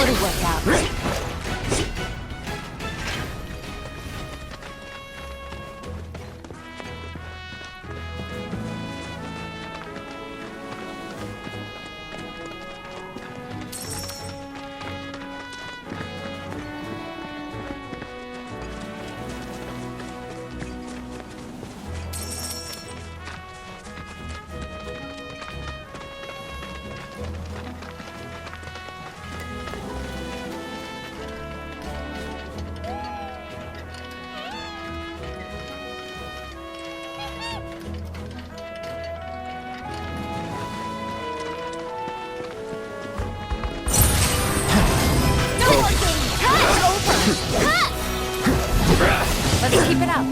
It'll work out. Let's keep it up.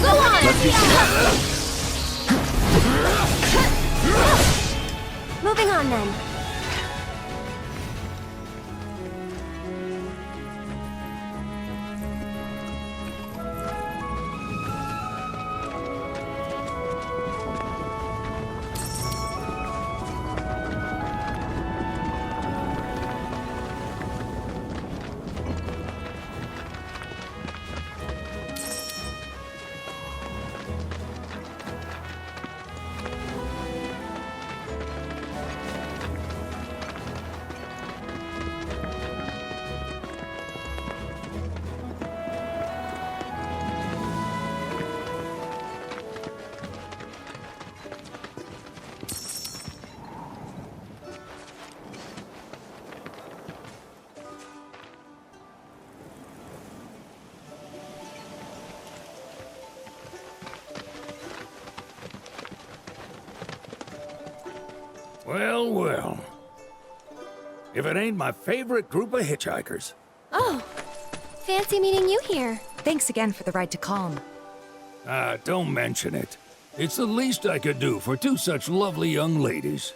Go on! Moving on then. Well, well. If it ain't my favorite group of hitchhikers. Oh, fancy meeting you here. Thanks again for the ride to Calm. Don't mention it. It's the least I could do for two such lovely young ladies.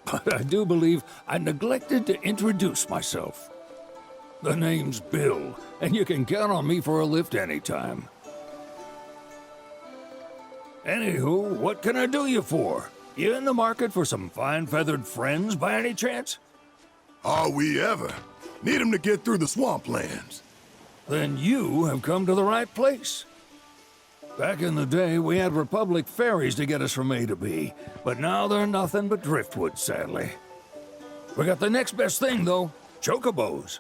But I do believe I neglected to introduce myself. The name's Bill, and you can count on me for a lift anytime. Anywho, what can I do you for? You in the market for some fine-feathered friends by any chance? Are we ever? Need 'em to get through the swamplands. Then you have come to the right place. Back in the day, we had Republic ferries to get us from A to B, but now they're nothing but driftwood, sadly. We got the next best thing, though, chocobos.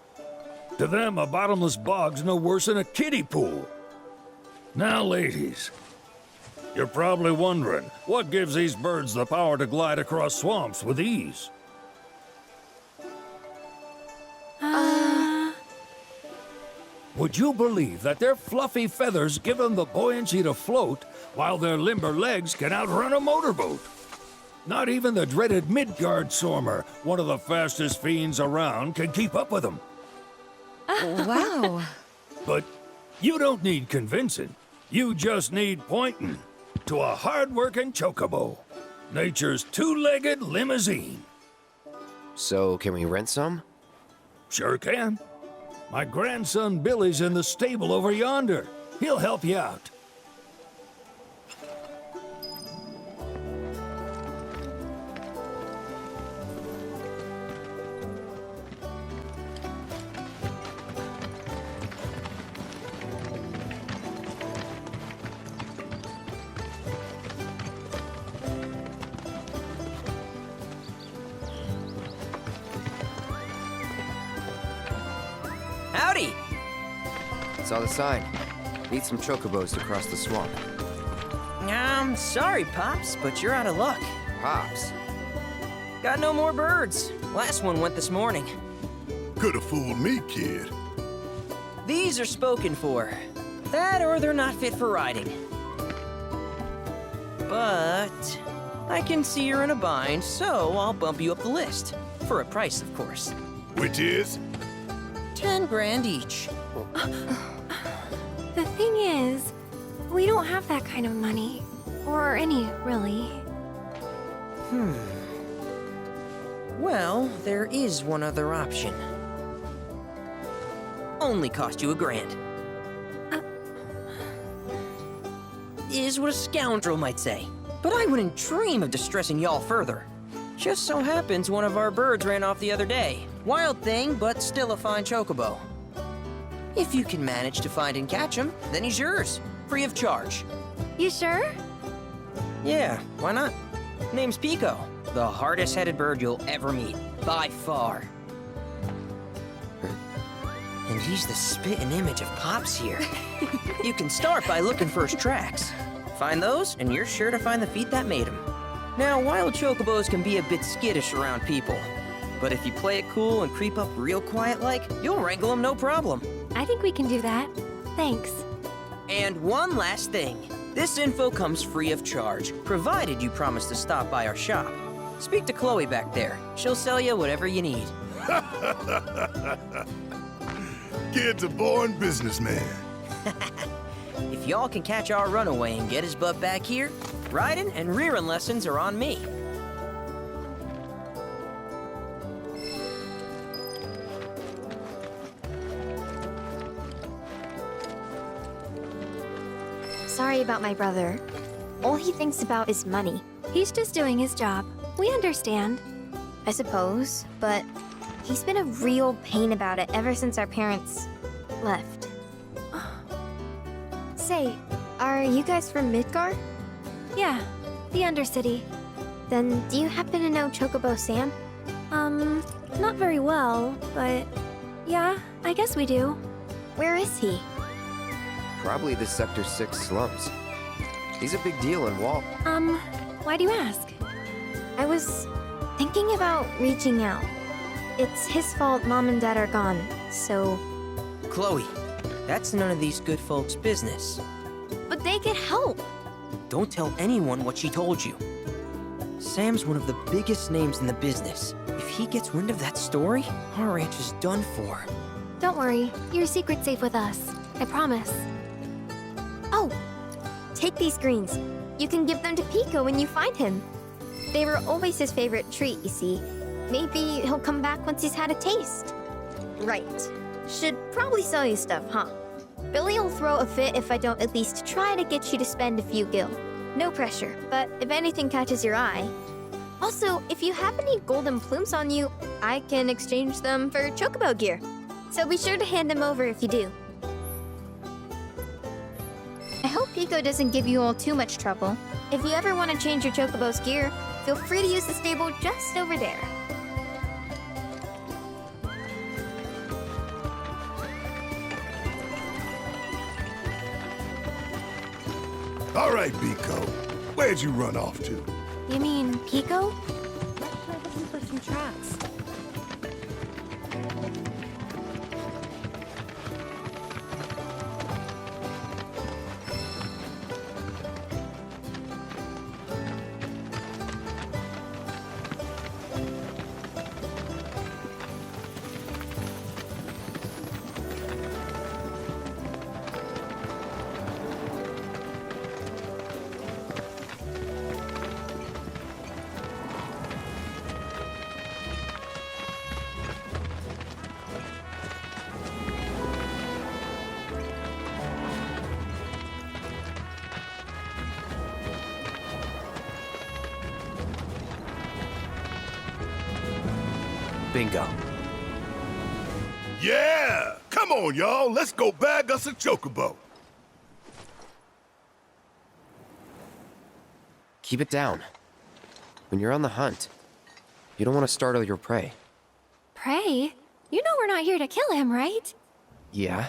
To them, a bottomless bog's no worse than a kiddie pool. Now, ladies, you're probably wondering, what gives these birds the power to glide across swamps with ease? Would you believe that their fluffy feathers give them the buoyancy to float, while their limber legs can outrun a motorboat? Not even the dreaded Midgard Sormer, one of the fastest fiends around, can keep up with them. Wow. But you don't need convincing. You just need pointing to a hard-working chocobo. Nature's two-legged limousine. So, can we rent some? Sure can. My grandson Billy's in the stable over yonder. He'll help you out. Howdy! Saw the sign. Need some chocobos to cross the swamp. Sorry, Pops, but you're out of luck. Pops. Got no more birds. Last one went this morning. Could've fooled me, kid. These are spoken for. That or they're not fit for riding. But I can see you're in a bind, so I'll bump you up the list. For a price, of course. Which is? 10 grand each. The thing is, we don't have that kind of money. Or any, really. Well, there is one other option. Only cost you $1,000. Is what a scoundrel might say. But I wouldn't dream of distressing y'all further. Just so happens one of our birds ran off the other day. Wild thing, but still a fine chocobo. If you can manage to find and catch him, then he's yours, free of charge. You sure? Yeah, why not? Name's Pico, the hardest-headed bird you'll ever meet, by far. And he's the spitting image of Pops here. You can start by looking for his tracks. Find those, and you're sure to find the feet that made him. Now, wild chocobos can be a bit skittish around people. But if you play it cool and creep up real quiet-like, you'll wrangle them no problem. I think we can do that. Thanks. And one last thing. This info comes free of charge, provided you promise to stop by our shop. Speak to Chloe back there. She'll sell you whatever you need. Kid's a born businessman. If y'all can catch our runaway and get his butt back here, riding and rearing lessons are on me. Sorry about my brother. All he thinks about is money, He's just doing his job. We understand. I suppose, but he's been a real pain about it ever since our parents left. Say, are you guys from Midgar? Yeah, the Undercity. Then do you happen to know Chocobo Sam? Not very well, but yeah, I guess we do. Where is he? Probably the Sector 6 slums. He's a big deal in Wall. Why do you ask? I was thinking about reaching out. It's his fault Mom and Dad are gone, so... Chloe, that's none of these good folks' business. But they could help! Don't tell anyone what she told you. Sam's one of the biggest names in the business. If he gets wind of that story, our ranch is done for. Don't worry, your secret's safe with us. I promise. Oh! Take these greens. You can give them to Pico when you find him. They were always his favorite treat, you see. Maybe he'll come back once he's had a taste. Right. Should probably sell you stuff, huh? Billy'll throw a fit if I don't at least try to get you to spend a few gil. No pressure, but if anything catches your eye... Also, if you have any golden plumes on you, I can exchange them for chocobo gear. So be sure to hand them over if you do. I hope Pico doesn't give you all too much trouble. If you ever want to change your chocobo's gear, feel free to use the stable just over there. All right, Pico. Where'd you run off to? You mean Pico? Listen for some tracks. Bingo. Yeah! Come on, y'all. Let's go bag us a chocobo. Keep it down. When you're on the hunt, you don't want to startle your prey. Pray? You know we're not here to kill him, right? Yeah?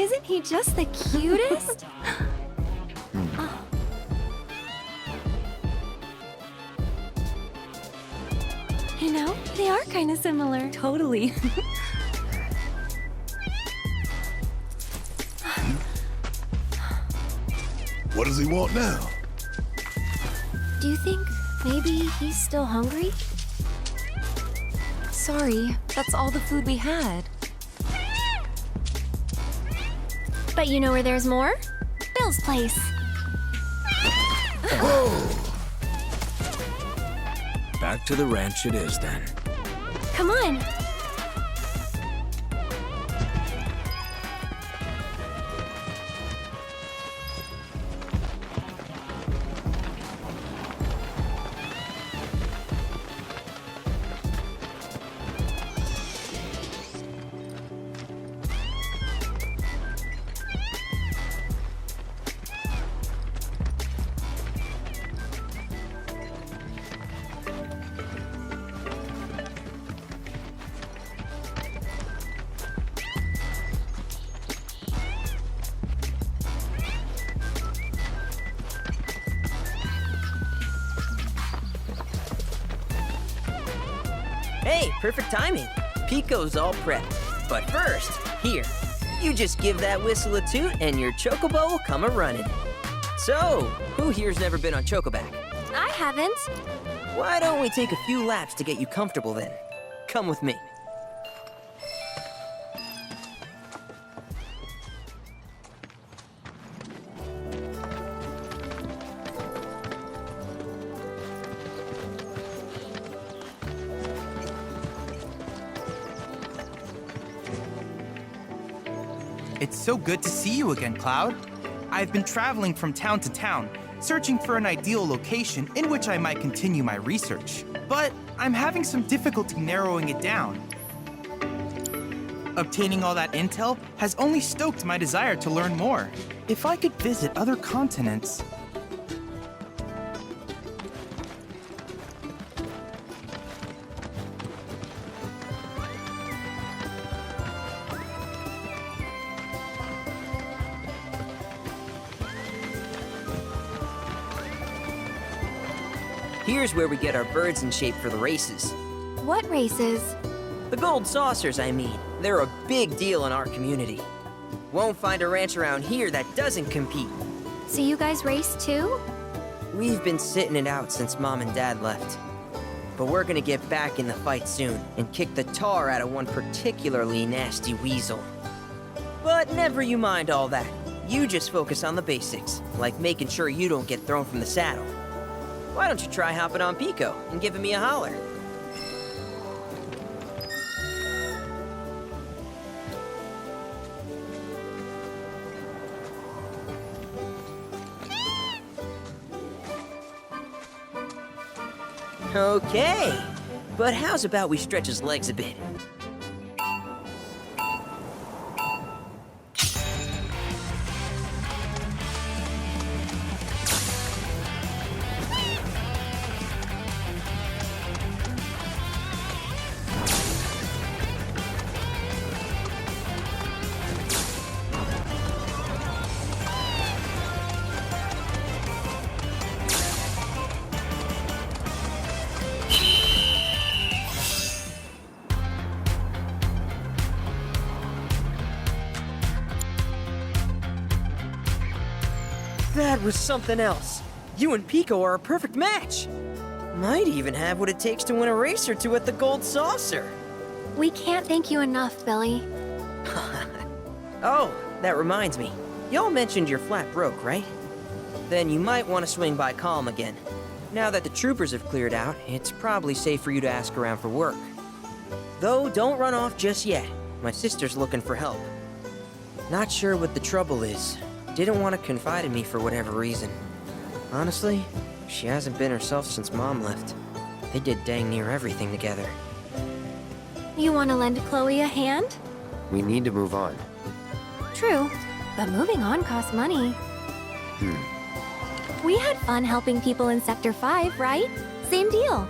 Isn't he just the cutest? Oh. You know, they are kind of similar. Totally. What does he want now? Do you think maybe he's still hungry? Sorry, that's all the food we had. But you know where there's more? Bill's place. Back to the ranch it is then. Come on. Hey, perfect timing. Pico's all prepped. But first, here, you just give that whistle a toot and your chocobo will come a-running. So, who here's never been on Chocoback? I haven't. Why don't we take a few laps to get you comfortable then? Come with me. It's so good to see you again, Cloud. I've been traveling from town to town, searching for an ideal location in which I might continue my research. But I'm having some difficulty narrowing it down. Obtaining all that intel has only stoked my desire to learn more. If I could visit other continents... Here's where we get our birds in shape for the races. What races? The gold saucers, I mean. They're a big deal in our community. Won't find a ranch around here that doesn't compete. So you guys race too? We've been sitting it out since Mom and Dad left. But we're gonna get back in the fight soon and kick the tar out of one particularly nasty weasel. But never you mind all that. You just focus on the basics, like making sure you don't get thrown from the saddle. Why don't you try hopping on Pico and giving me a holler? Okay, but how's about we stretch his legs a bit? That was something else. You and Pico are a perfect match. Might even have what it takes to win a race or two at the Gold Saucer. We can't thank you enough, Billy. Oh, that reminds me. Y'all mentioned you're flat broke, right? Then you might want to swing by Calm again. Now that the troopers have cleared out, it's probably safe for you to ask around for work. Though, don't run off just yet. My sister's looking for help. Not sure what the trouble is. Didn't want to confide in me for whatever reason. Honestly, she hasn't been herself since Mom left. They did dang near everything together. You want to lend Chloe a hand? We need to move on. True, but moving on costs money. We had fun helping people in Sector 5, right? Same deal.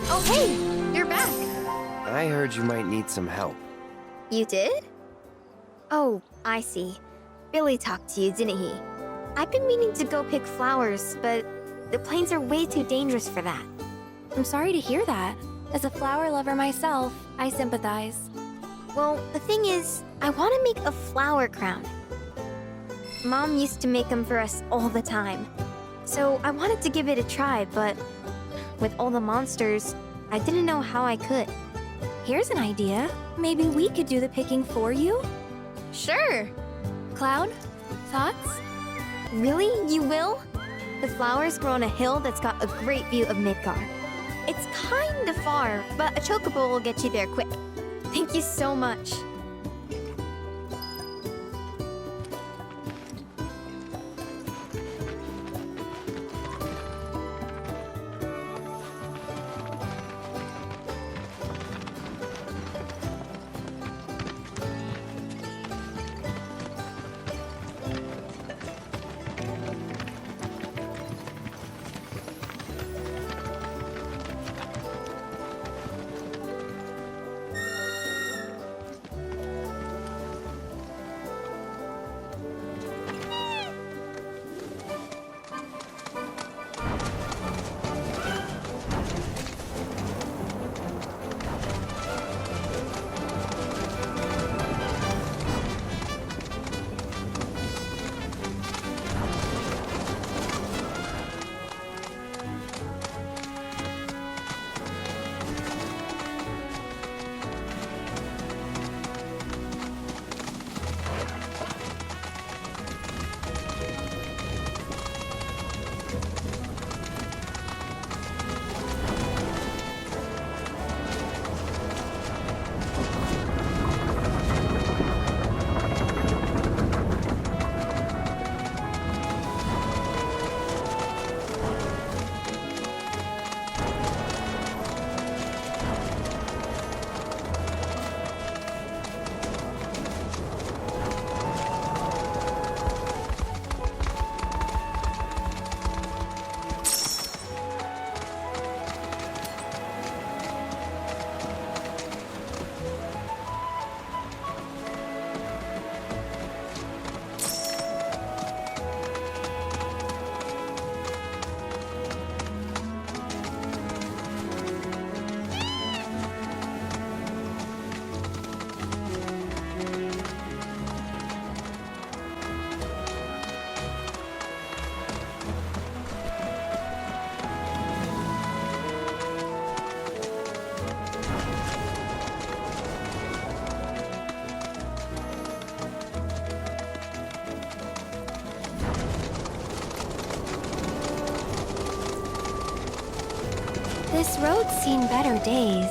Oh, hey! You're back. I heard you might need some help. You did? Oh, I see. Billy talked to you, didn't he? I've been meaning to go pick flowers, but the plains are way too dangerous for that. I'm sorry to hear that. As a flower lover myself, I sympathize. Well, the thing is, I want to make a flower crown. Mom used to make them for us all the time. So I wanted to give it a try, but with all the monsters, I didn't know how I could. Here's an idea. Maybe we could do the picking for you? Sure! Cloud, thoughts? Really? You will? The flowers grow on a hill that's got a great view of Midgar. It's kinda far, but a chocobo will get you there quick. Thank you so much. This road's seen better days.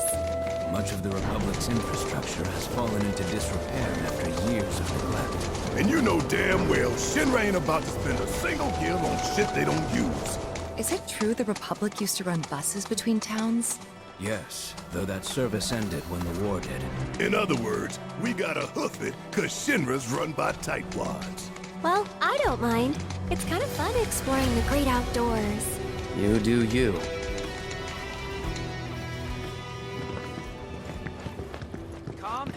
Much of the Republic's infrastructure has fallen into disrepair after years of neglect. And you know damn well Shinra ain't about to spend a single gil on shit they don't use. Is it true the Republic used to run buses between towns? Yes, though that service ended when the war did. In other words, we gotta hoof it, cause Shinra's run by tightwads. Well, I don't mind. It's kind of fun exploring the great outdoors. You do you.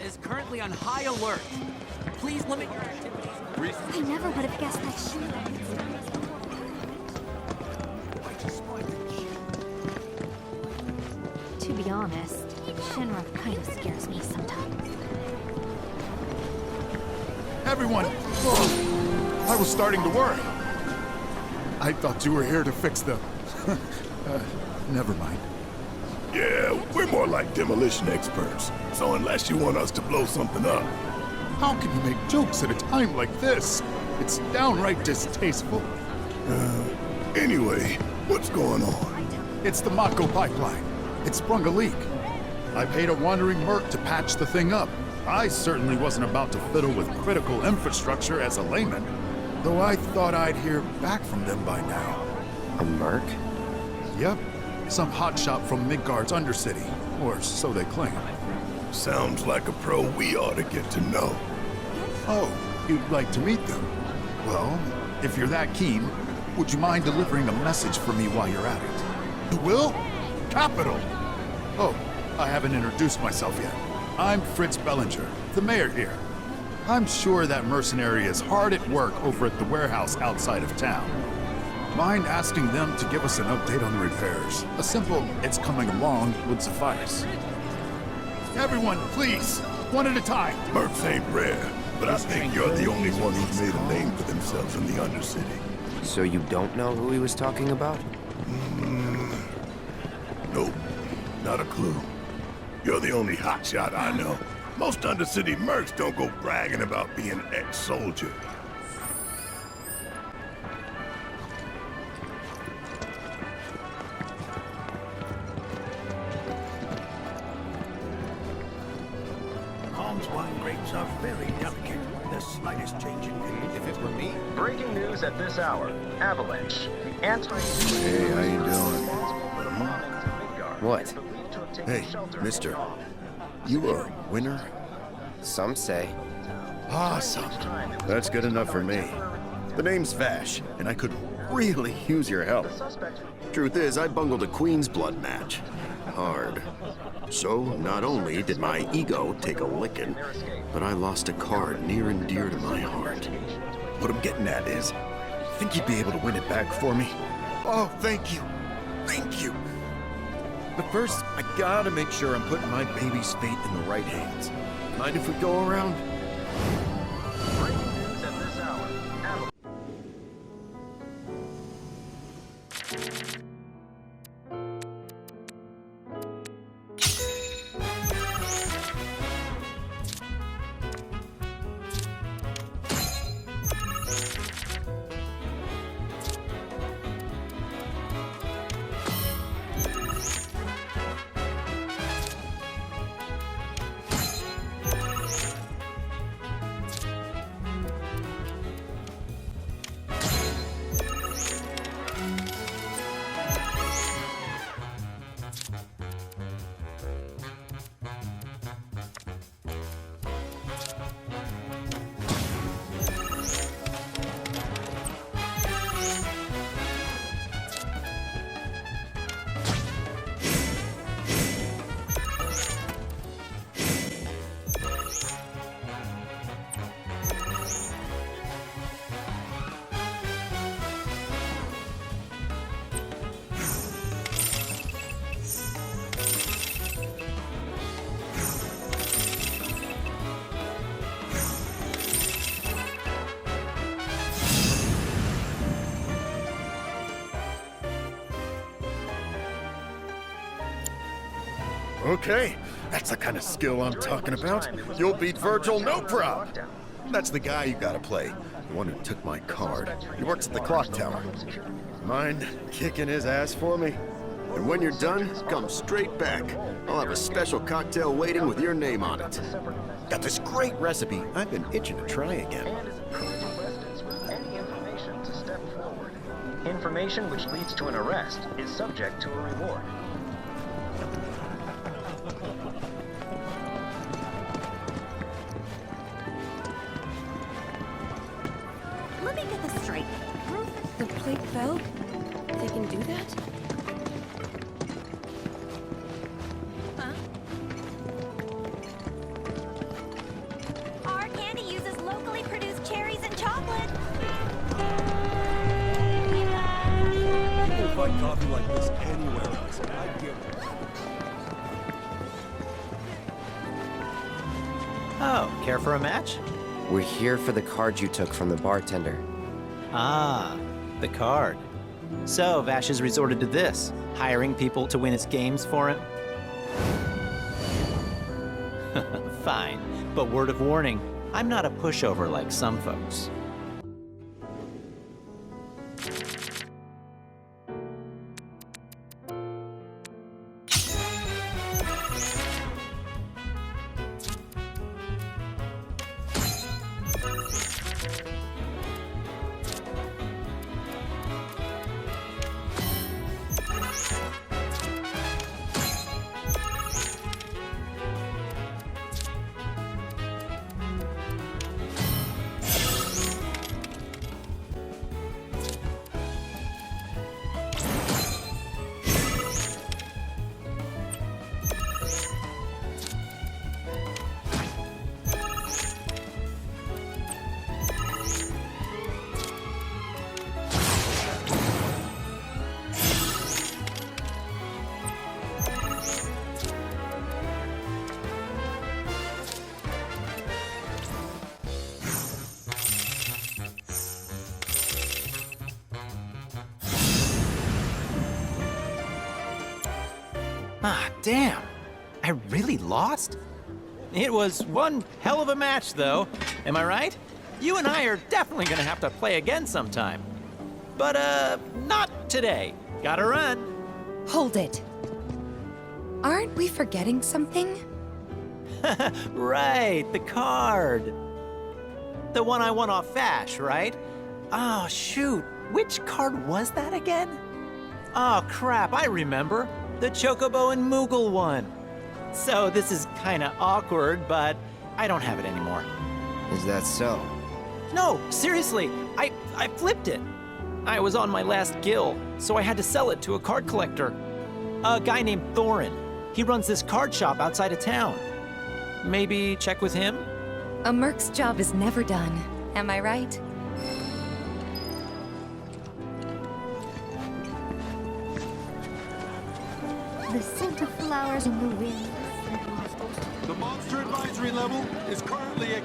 Is currently on high alert. Please limit your activities. I never would have guessed that To be honest, Shinra kind of scares me sometimes. Everyone! Whoa! I was starting to worry. I thought you were here to fix the... never mind. Yeah, we're more like demolition experts. So unless you want us to blow something up... How can you make jokes at a time like this? It's downright distasteful. Anyway, what's going on? It's the Mako pipeline. It sprung a leak. I paid a wandering merc to patch the thing up. I certainly wasn't about to fiddle with critical infrastructure as a layman, though I thought I'd hear back from them by now. A merc? Yep. Some hotshot from Midgard's Undercity, or so they claim. Sounds like a pro we ought to get to know. Oh, you'd like to meet them? Well, if you're that keen, would you mind delivering a message for me while you're at it? You will? Capital! Oh, I haven't introduced myself yet. I'm Fritz Bellinger, the mayor here. I'm sure that mercenary is hard at work over at the warehouse outside of town. Mind asking them to give us an update on repairs? A simple, "it's coming along" would suffice. Everyone, please, one at a time. Mercs ain't rare, but I think you're the only one who's made a name for themselves in the Undercity. So you don't know who he was talking about? Nope, not a clue. You're the only hotshot I know. Most Undercity mercs don't go bragging about being an ex-soldier. Calm's wine grapes are very delicate. The slightest change in if it were me. Breaking news at this hour. Avalanche. Hey, how you doing? What? Hey, mister. You a winner? Some say. Awesome. That's good enough for me. The name's Vash, and I could really use your help. Truth is, I bungled a Queen's Blood match. Hard. So, not only did my ego take a licking, but I lost a card near and dear to my heart. What I'm getting at is, think you'd be able to win it back for me? Oh, thank you. Thank you. But first, I gotta make sure I'm putting my baby's fate in the right hands. Mind if we go around? Okay, that's the kind of skill I'm talking about. You'll beat Virgil, no prob. That's the guy you gotta play. The one who took my card. He works at the clock tower. Mind kicking his ass for me? And when you're done, come straight back. I'll have a special cocktail waiting with your name on it. Got this great recipe I've been itching to try again. Information which leads to an arrest is subject to a reward. Let me get this straight. The plate fell? They can do that? Huh? Our candy uses locally produced cherries and chocolate. You won't find coffee like this anywhere else. I get it. Oh, care for a match? We're here for the card you took from the bartender. Ah, the card. So, Vash has resorted to this, hiring people to win his games for him? Fine, but word of warning, I'm not a pushover like some folks. Ah, damn. I really lost? It was one hell of a match, though. Am I right? You and I are definitely gonna have to play again sometime. But, not today. Gotta run. Hold it. Aren't we forgetting something? Right, the card. The one I won off Vash, right? Oh, shoot. Which card was that again? Oh, crap, I remember. The Chocobo and Moogle one. So this is kinda awkward, but I don't have it anymore. Is that so? No, seriously, I flipped it. I was on my last gill, so I had to sell it to a card collector. A guy named Thorin. He runs this card shop outside of town. Maybe check with him? A merc's job is never done. Am I right? The scent of flowers in the wind. The monster advisory level is currently at...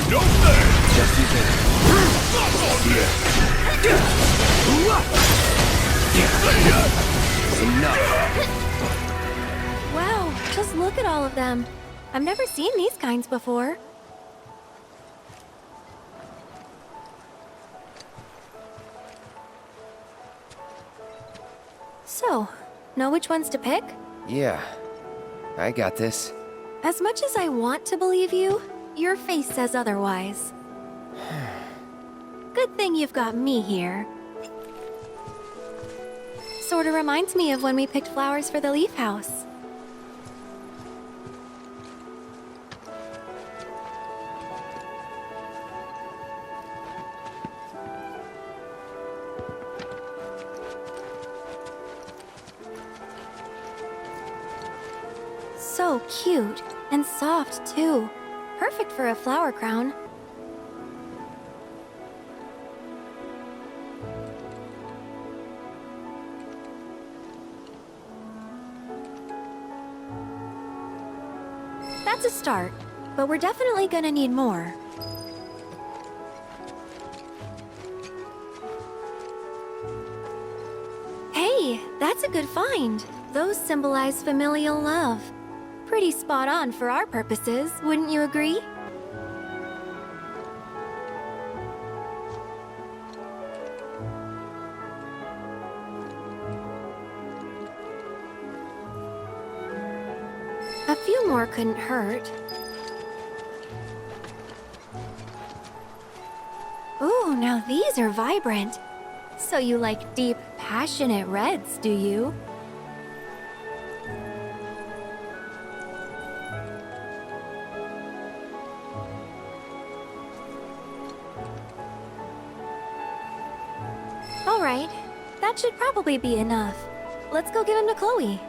No thanks! Just you Enough. Wow, just look at all of them. I've never seen these kinds before. So, know which ones to pick? Yeah, I got this. As much as I want to believe you, your face says otherwise. Good thing you've got me here. Sorta reminds me of when we picked flowers for the Leaf House. So cute and soft, too. Perfect for a flower crown. That's a start, but we're definitely gonna need more. Hey, that's a good find. Those symbolize familial love. Pretty spot on for our purposes, wouldn't you agree? A few more couldn't hurt. Ooh, now these are vibrant. So you like deep, passionate reds, do you? All right, that should probably be enough. Let's go give him to Chloe.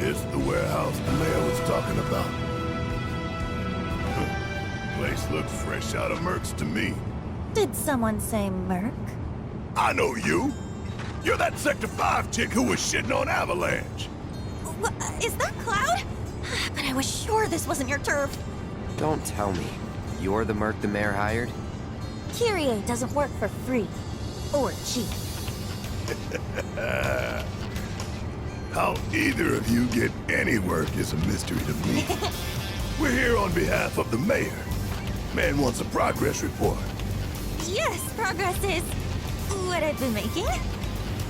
This the warehouse the mayor was talking about? Place looks fresh out of Merc's to me. Did someone say Merc? I know you. You're that Sector 5 chick who was shitting on Avalanche. Is that Cloud? But I was sure this wasn't your turf. Don't tell me. You're the merc the mayor hired? Kyrie doesn't work for free. Or cheap. How either of you get any work is a mystery to me. We're here on behalf of the mayor. Man wants a progress report. Yes, progress is what I've been making.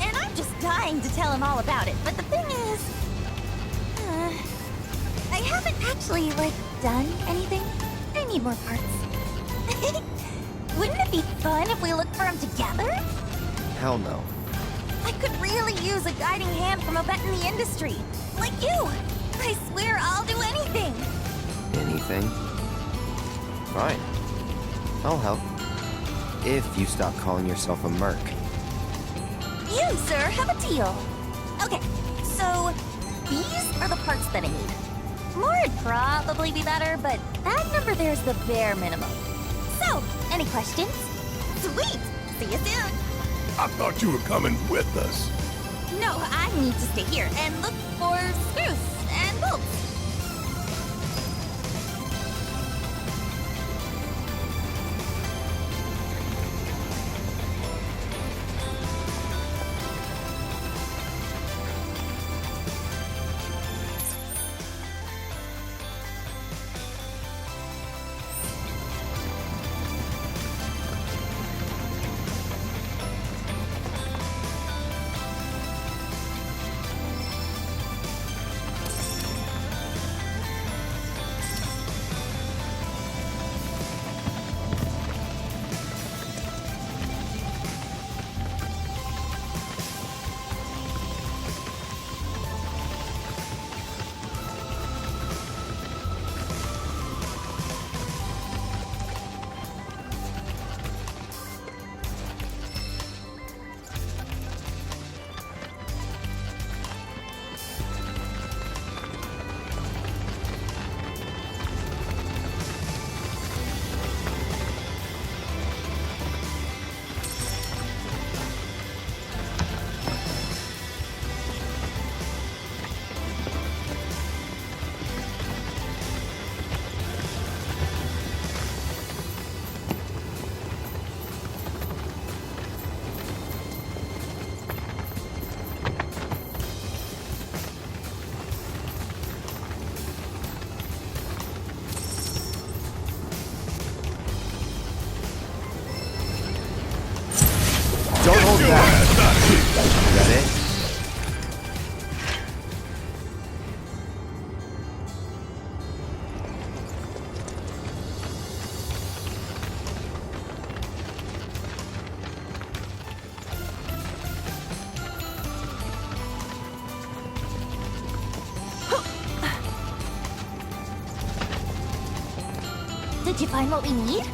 And I'm just dying to tell him all about it. But the thing is, I haven't actually, done anything. I need more parts. Wouldn't it be fun if we looked for them together? Hell no. I could really use a guiding hand from a vet in the industry. Like you. I swear I'll do anything. Anything? Fine. I'll help. If you stop calling yourself a merc. You, sir, have a deal. Okay, so these are the parts that I need. More would probably be better, but that number there's the bare minimum. So, any questions? Sweet! See you soon! I thought you were coming with us. No, I need to stay here and look for screws and bolts. Don't hold back. Is that it? Did you find what we need?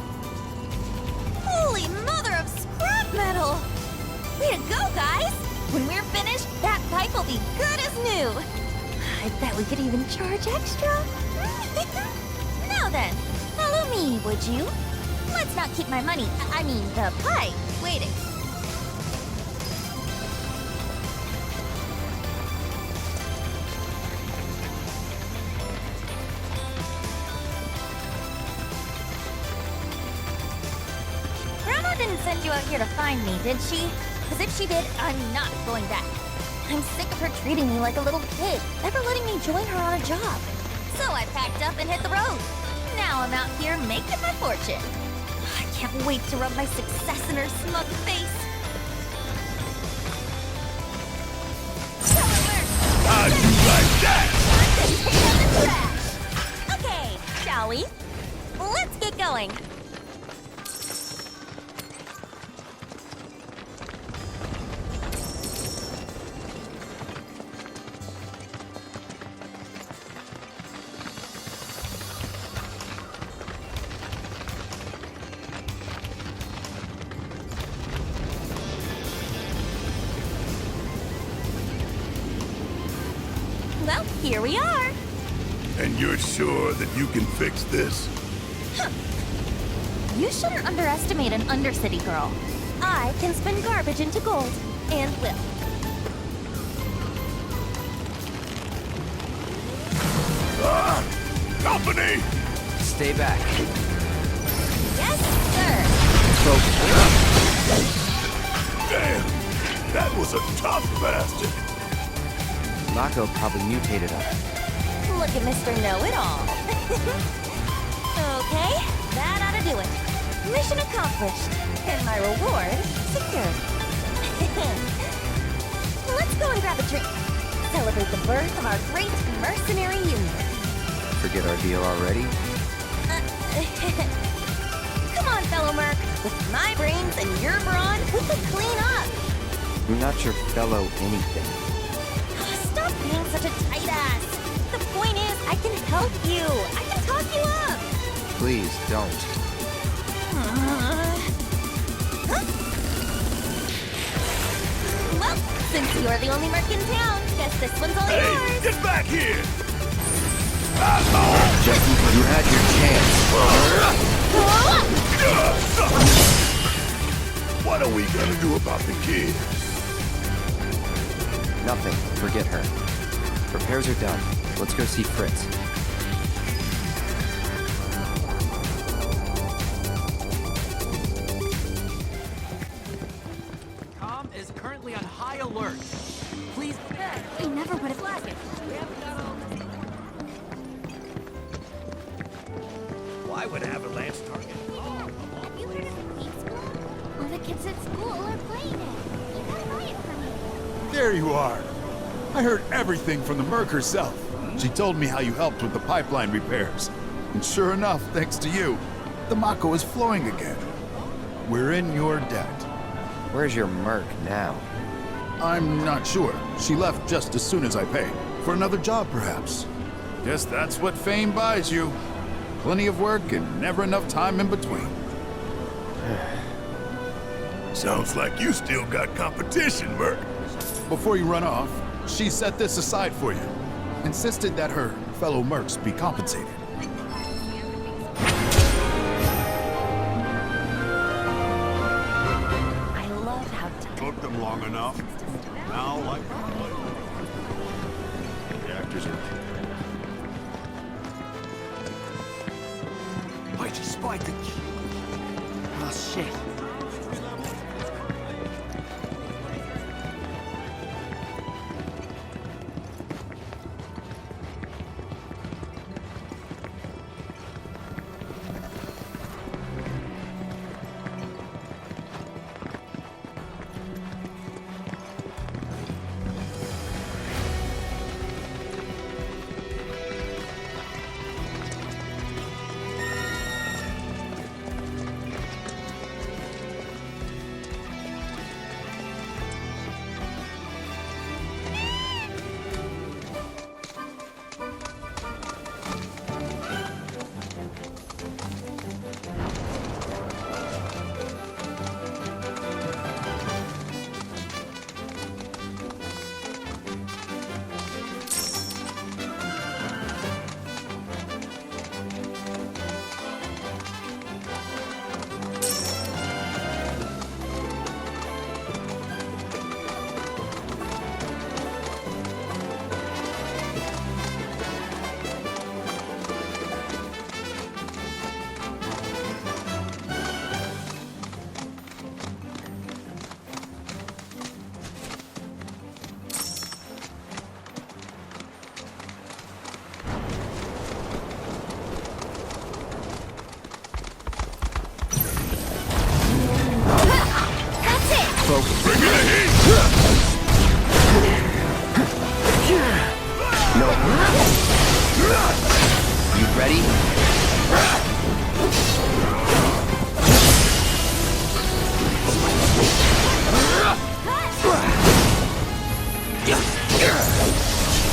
Holy mother of scrap metal! Way to go, guys! When we're finished, that pipe will be good as new. I bet we could even charge extra. Now then, follow me, would you? Let's not keep my money, I mean the pipe, waiting. Grandma didn't send you out here to find me, did she? Because if she did, I'm not going back. I'm sick of her treating me like a little kid, never letting me join her on a job. So I packed up and hit the road. Now I'm out here making my fortune. I can't wait to rub my success in her smug face. How'd you like that? Okay, shall we? Let's get going. Well, here we are. And you're sure that you can fix this? You shouldn't underestimate an Undercity girl. I can spin garbage into gold, and will. Company! Stay back. Yes, sir. Damn! That was a tough bastard! Mako probably mutated him. Look at Mr. Know-It-All. Okay, that ought to do it. Mission accomplished, and my reward secured. Let's go and grab a drink. Celebrate the birth of our great mercenary union. Forget our deal already? Come on, fellow Merc. With my brains and your brawn, we could clean up. I'm not your fellow anything. Stop being such a tight ass. The point is, I can help you. I can talk you up. Please, don't. Well, since you're the only Merc in town, guess this one's all yours. Get back here! Jesse, you had your chance. What are we gonna do about the kid? Nothing. Forget her. Repairs are done. Let's go see Fritz. Com is currently on high alert. Please. I never would have guessed it. Why would Avalanche target? Have you heard of the Peak School? All the kids at school are playing it. You gotta buy it for me. There you are. I heard everything from the Merc herself. She told me how you helped with the pipeline repairs. And sure enough, thanks to you, the Mako is flowing again. We're in your debt. Where's your Merc now? I'm not sure. She left just as soon as I paid. For another job, perhaps. Guess that's what fame buys you. Plenty of work and never enough time in between. Sounds like you still got competition, Merc. Before you run off, she set this aside for you. Insisted that her fellow Mercs be compensated. I love how Took them long enough. Now, like... Reactors are... Why'd you spike the key? Oh, shit.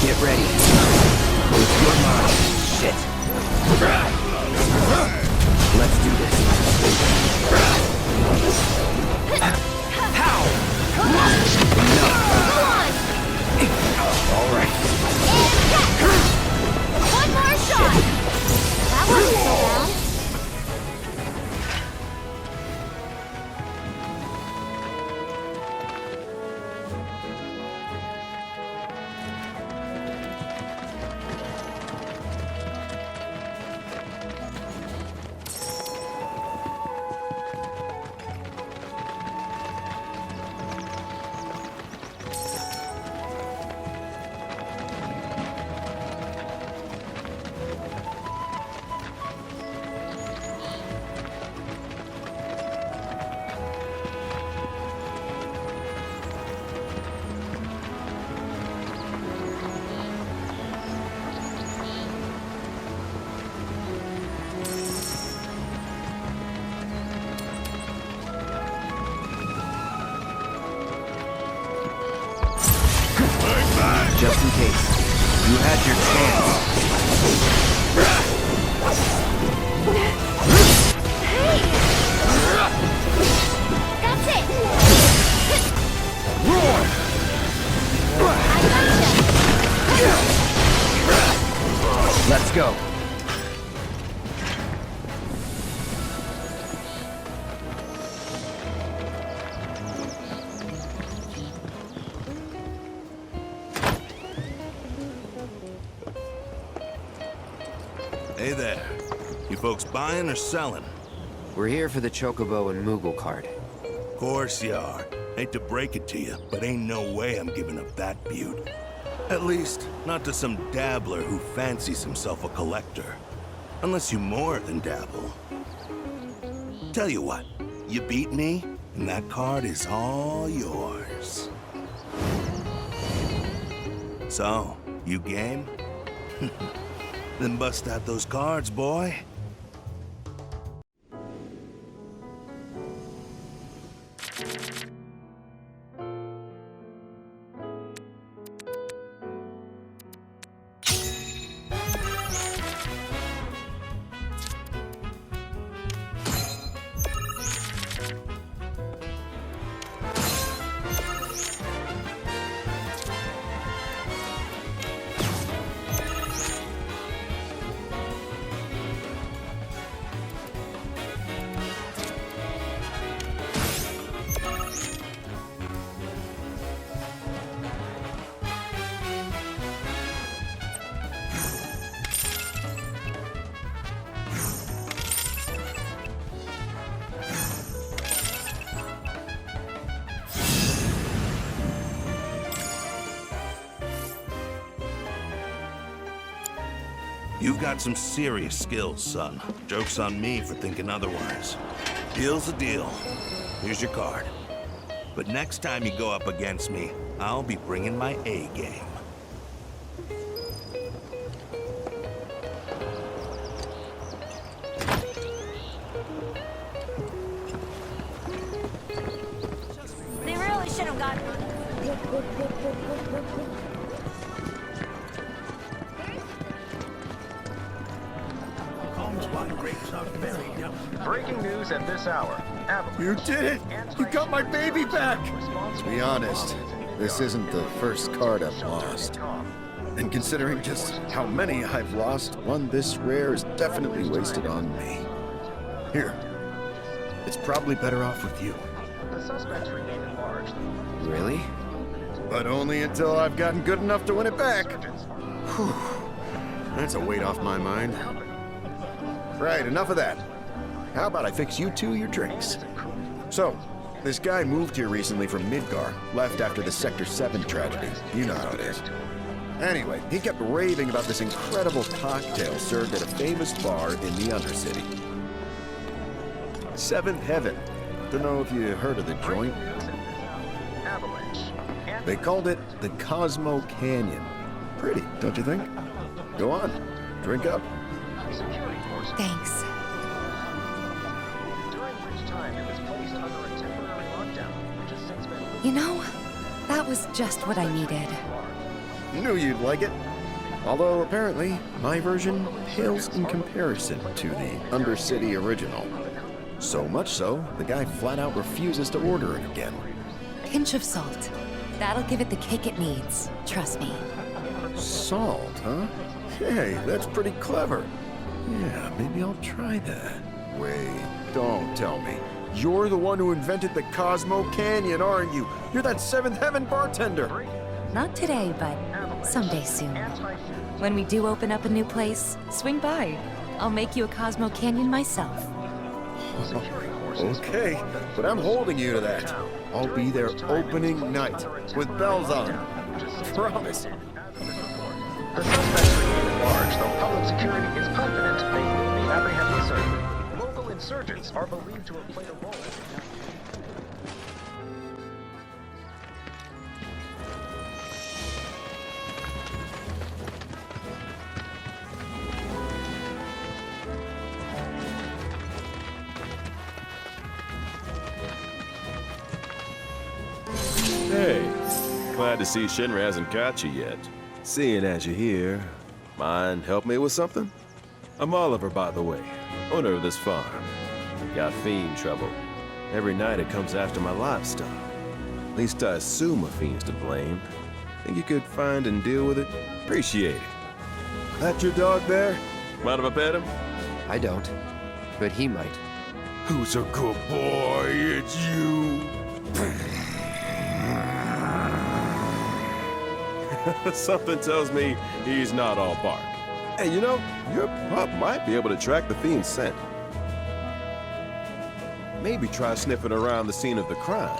Get ready. It's your mind. Shit. Let's do this. How? No. All right. taste. You had your chance. Hey! That's it! Roar! I gotcha! Let's go. Hey there. You folks buying or selling? We're here for the Chocobo and Moogle card. Course you are. Hate to break it to you, but ain't no way I'm giving up that beaut. At least, not to some dabbler who fancies himself a collector. Unless you more than dabble. Tell you what, you beat me, and that card is all yours. So, you game? Then bust out those cards, boy. You've got some serious skills, son. Joke's on me for thinking otherwise. Deal's a deal. Here's your card. But next time you go up against me, I'll be bringing my A game. They really should have gotten Breaking news at this hour. You did it! You got my baby back! To be honest, this isn't the first card I've lost. And considering just how many I've lost, one this rare is definitely wasted on me. Here. It's probably better off with you. The suspects remain enlarged. Really? But only until I've gotten good enough to win it back. Whew. That's a weight off my mind. Right, enough of that. How about I fix you two your drinks? So, this guy moved here recently from Midgar, left after the Sector 7 tragedy. You know how it is. Anyway, he kept raving about this incredible cocktail served at a famous bar in the Undercity. Seventh Heaven. Don't know if you heard of the joint. They called it the Cosmo Canyon. Pretty, don't you think? Go on, drink up. Thanks. During which time it was placed under a temporary lockdown, which has since been You know, that was just what I needed. Knew you'd like it. Although apparently, my version pales in comparison to the Undercity original. So much so, the guy flat out refuses to order it again. Pinch of salt. That'll give it the kick it needs. Trust me. Salt, huh? Hey, that's pretty clever. Yeah, maybe I'll try that. Wait, don't tell me. You're the one who invented the Cosmo Canyon, aren't you? You're that Seventh Heaven bartender. Not today, but someday soon. When we do open up a new place, swing by. I'll make you a Cosmo Canyon myself. Okay, but I'm holding you to that. I'll be there opening night, with bells on. Promise. The suspects remain enlarged, though public security is confident they will be apprehended soon. Local insurgents are believed to have played a role. Hey, glad to see Shinra hasn't caught you yet. Seeing as you're here, mind help me with something? I'm Oliver, by the way, owner of this farm. Got fiend trouble. Every night it comes after my livestock. At least I assume a fiend's to blame. Think you could find and deal with it? Appreciate it. That your dog there? Mind if I pet him? I don't, but he might. Who's a good boy? It's you. Something tells me he's not all bark. Hey, you know, your pup might be able to track the fiend's scent. Maybe try sniffing around the scene of the crime.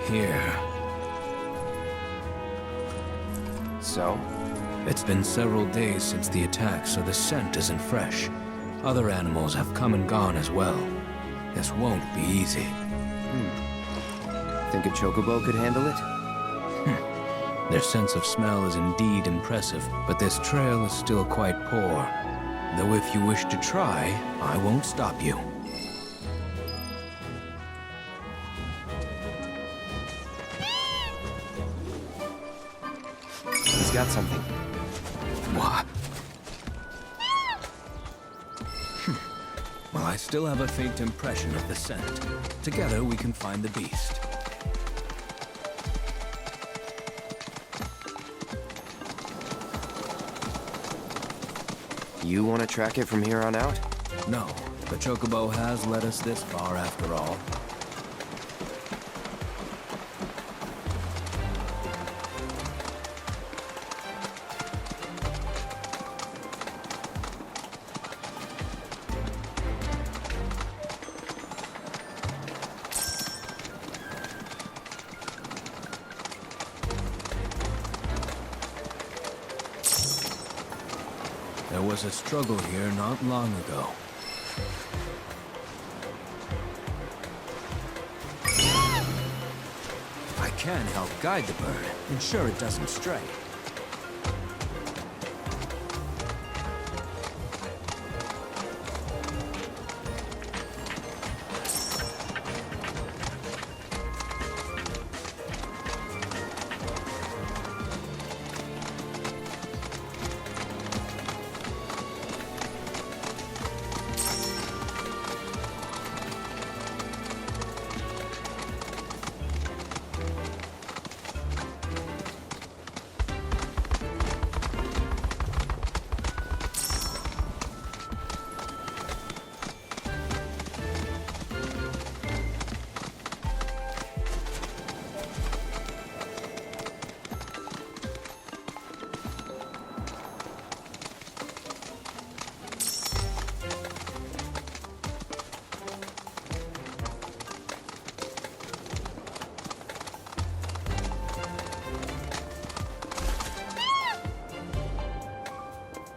Here. So? It's been several days since the attack, so the scent isn't fresh. Other animals have come and gone as well. This won't be easy. Think a chocobo could handle it? Their sense of smell is indeed impressive, but this trail is still quite poor. Though if you wish to try, I won't stop you. He's got something. What? Well, I still have a faint impression of the scent. Together we can find the beast. You want to track it from here on out? No, the chocobo has led us this far after all. There was a struggle here not long ago. I can help guide the bird, ensure it doesn't stray.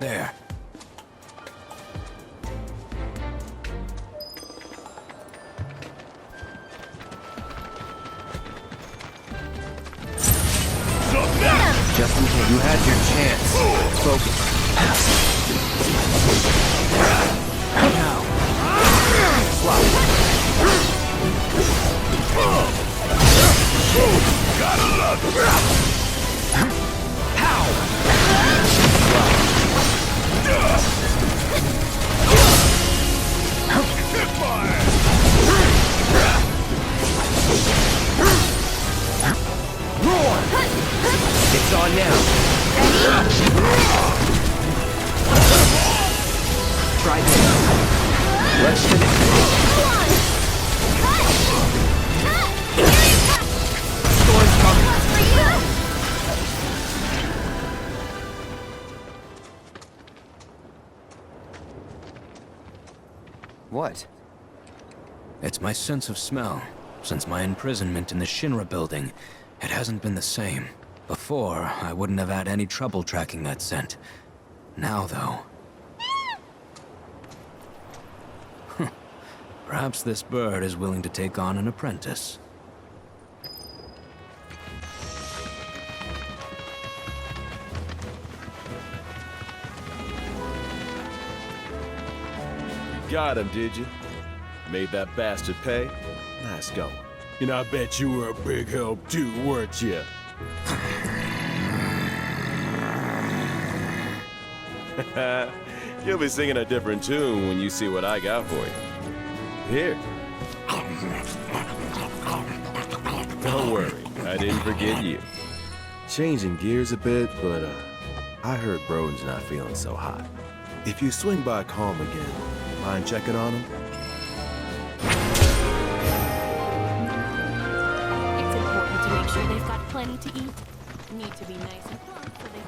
There. Just in case you had your chance. Focus. Now. Swap. Gotta love it. Pow! It's on now. Try this. Let's finish. Storm's coming. What? It's my sense of smell. Since my imprisonment in the Shinra building, it hasn't been the same. Before, I wouldn't have had any trouble tracking that scent. Now, though... Perhaps this bird is willing to take on an apprentice. Got him, did you? Made that bastard pay? Nice going. And I bet you were a big help too, weren't you? You'll be singing a different tune when you see what I got for you. Here. Don't worry, I didn't forget you. Changing gears a bit, but I heard Broden's not feeling so hot. If you swing by Calm again, mind checking on him? It's important to make sure they've got plenty to eat. Need to be nice and plump so they